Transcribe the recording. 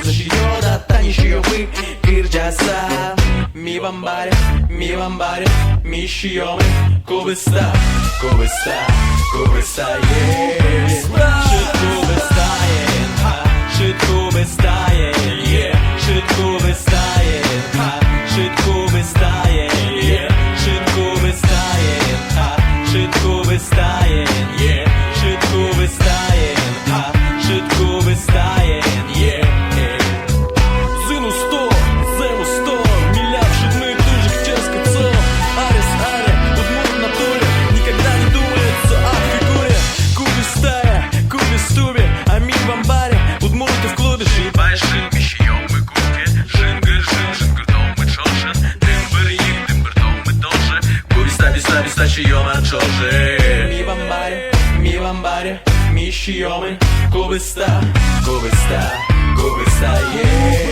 uzlaşıyor da tanışıyor bu kırcasa. Mi vambare, mi shiome. Kubista, kubista, kubista, yeah. Shit kubista, yeah. Shit kubista, yeah. Shit kubista, yeah. Shit kubista, yeah. Shit kubista, yeah. Shit kubista, yeah. Shit kubista, yeah. Shit kubista, yeah. Зину 100, зиму 100. Миляк шедных дыжек, ческа цел. Арис, Ари, удмурт на туре. Никогда не думается о фигуре. Кубистая, кубистубе. А ми в амбаре, удмурты в клубе. Шибай шин, мищием мы кубе. Жингыр, жингыр, дом мы чошен. Дымбыр, их, дымбыр, дом мы тоже. Кубиста, биста, биста, чьем отчоже. Mi vambare, mi shiome. Kubista, kubista, kubista, yeah.